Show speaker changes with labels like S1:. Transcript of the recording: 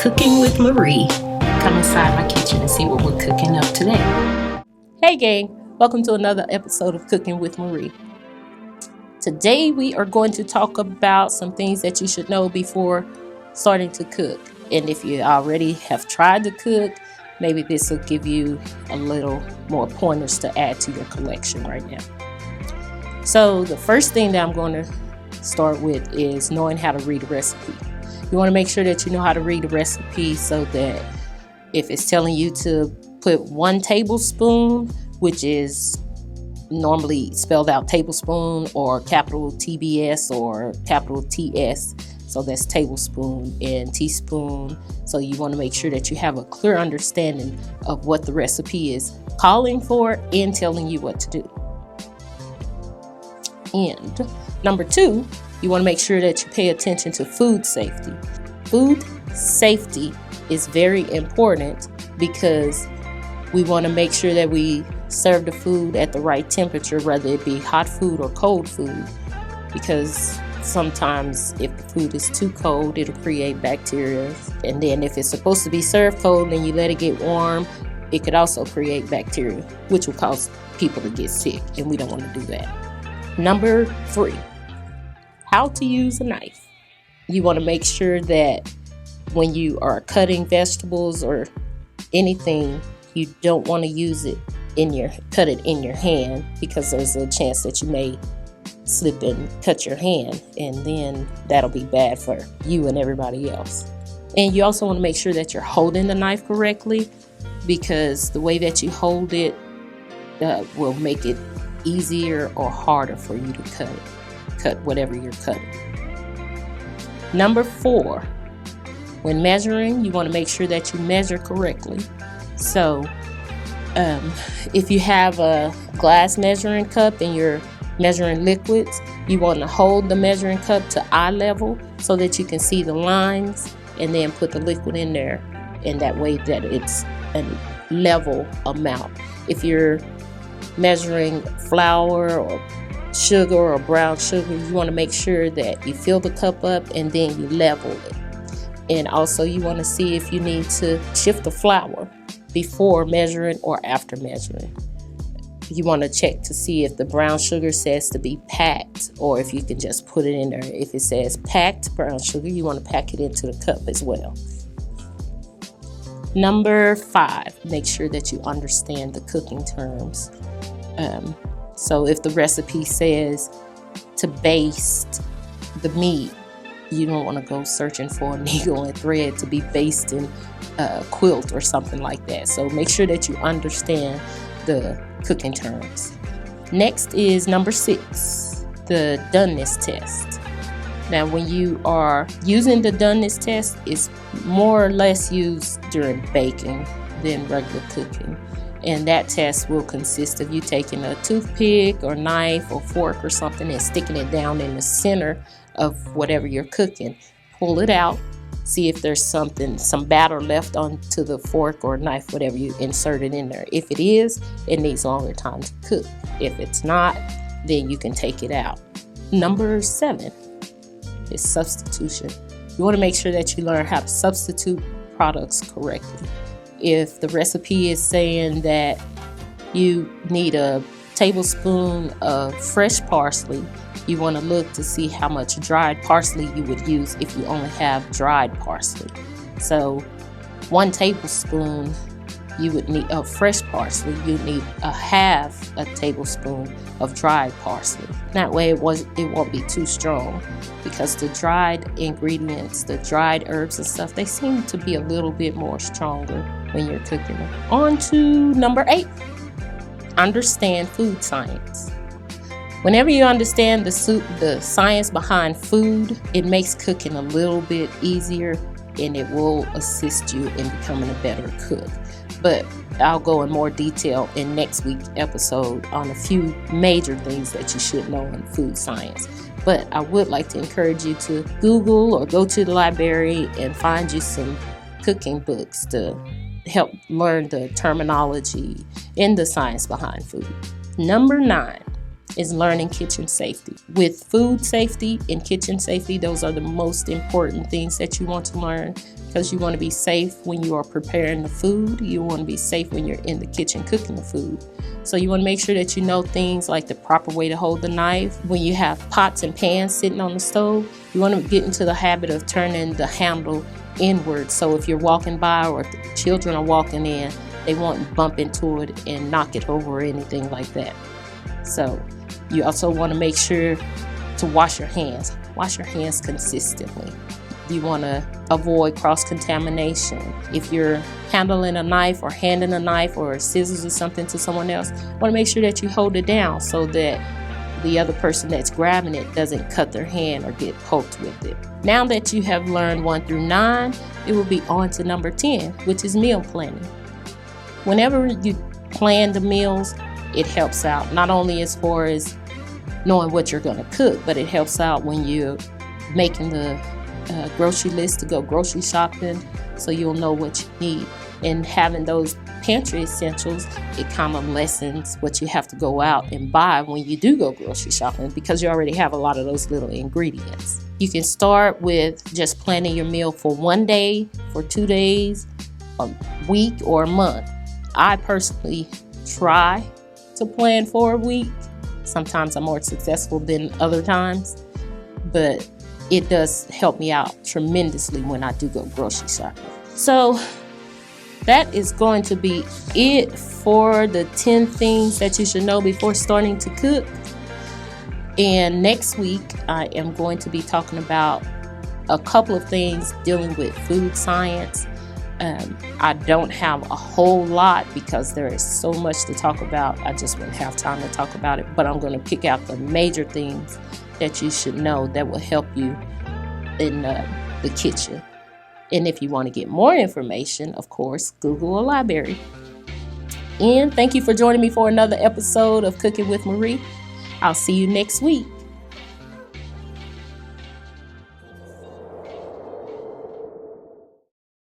S1: Cooking with Marie. Come inside my kitchen and see what we're cooking up today.
S2: Hey gang, welcome to another episode of Cooking with Marie. Today we are going to talk about some things that you should know before starting to cook. And if you already have tried to cook, maybe this will give you a little more pointers to add to your collection right now. So the first thing that I'm going to start with is knowing how to read a recipe. You want to make sure that you know how to read a recipe so that if it's telling you to put 1 tablespoon, which is normally spelled out tablespoon or capital TBS or capital TS, so that's tablespoon and teaspoon. So you want to make sure that you have a clear understanding of what the recipe is calling for and telling you what to do. And number 2, you want to make sure that you pay attention to food safety. Food safety is very important because we want to make sure that we serve the food at the right temperature, whether it be hot food or cold food, because sometimes if the food is too cold, it'll create bacteria. And then if it's supposed to be served cold and you let it get warm, it could also create bacteria, which will cause people to get sick, and we don't want to do that. Number 3, how to use a knife. You want to make sure that when you are cutting vegetables or anything, you don't want to cut it in your hand, because there's a chance that you may slip and cut your hand, and then that'll be bad for you and everybody else. And you also want to make sure that you're holding the knife correctly, because the way that you hold it will make it easier or harder for you to cut whatever you're cutting. Number 4, when measuring, you want to make sure that you measure correctly. So if you have a glass measuring cup and you're measuring liquids, you want to hold the measuring cup to eye level so that you can see the lines, and then put the liquid in there, and that way that it's a level amount. If you're measuring flour or sugar or brown sugar, you want to make sure that you fill the cup up and then you level it. And also you want to see if you need to shift the flour before measuring or after measuring. You want to check to see if the brown sugar says to be packed, or if you can just put it in there. If it says packed brown sugar, you want to pack it into the cup as well. Number 5, make sure that you understand the cooking terms. So if the recipe says to baste the meat, you don't want to go searching for a needle and thread to be based in a quilt or something like that. So make sure that you understand the cooking terms. Next is number 6, the doneness test. Now, when you are using the doneness test, it's more or less used during baking than regular cooking. And that test will consist of you taking a toothpick or knife or fork or something and sticking it down in the center of whatever you're cooking. Pull it out, see if there's some batter left onto the fork or knife, whatever you insert it in there. If it is, it needs longer time to cook. If it's not, then you can take it out. Number 7 is substitution. You want to make sure that you learn how to substitute products correctly. If the recipe is saying that you need a tablespoon of fresh parsley, you want to look to see how much dried parsley you would use if you only have dried parsley. So 1 tablespoon you would need of fresh parsley, you need a half a tablespoon of dried parsley. That way it won't be too strong, because the dried ingredients, the dried herbs and stuff, they seem to be a little bit more stronger when you're cooking them. On to number 8, understand food science. Whenever you understand the science behind food, it makes cooking a little bit easier, and it will assist you in becoming a better cook. But I'll go in more detail in next week's episode on a few major things that you should know in food science. But I would like to encourage you to Google or go to the library and find you some cooking books to help learn the terminology and the science behind food. Number 9 is learning kitchen safety. With food safety and kitchen safety, those are the most important things that you want to learn, because you want to be safe when you are preparing the food. You want to be safe when you're in the kitchen cooking the food. So you want to make sure that you know things like the proper way to hold the knife. When you have pots and pans sitting on the stove, you want to get into the habit of turning the handle inward. So if you're walking by or if the children are walking in, they won't bump into it and knock it over or anything like that. So you also want to make sure to wash your hands. Wash your hands consistently. You want to avoid cross-contamination. If you're handling a knife or handing a knife or scissors or something to someone else, you want to make sure that you hold it down so that the other person that's grabbing it doesn't cut their hand or get poked with it. Now that you have learned 1 through 9, it will be on to number 10, which is meal planning. Whenever you plan the meals, it helps out not only as far as knowing what you're going to cook, but it helps out when you're making the grocery list to go grocery shopping, so you'll know what you need. And having those pantry essentials, it kind of lessens what you have to go out and buy when you do go grocery shopping, because you already have a lot of those little ingredients. You can start with just planning your meal for 1 day, for 2 days, a week, or a month. I personally try to plan for a week. Sometimes I'm more successful than other times, but it does help me out tremendously when I do go grocery shopping. So that is going to be it for the 10 things that you should know before starting to cook. And next week, I am going to be talking about a couple of things dealing with food science. I don't have a whole lot because there is so much to talk about. I just wouldn't have time to talk about it, but I'm going to pick out the major things that you should know that will help you in the kitchen. And if you want to get more information, of course, Google a library. And thank you for joining me for another episode of Cooking with Marie. I'll see you next week.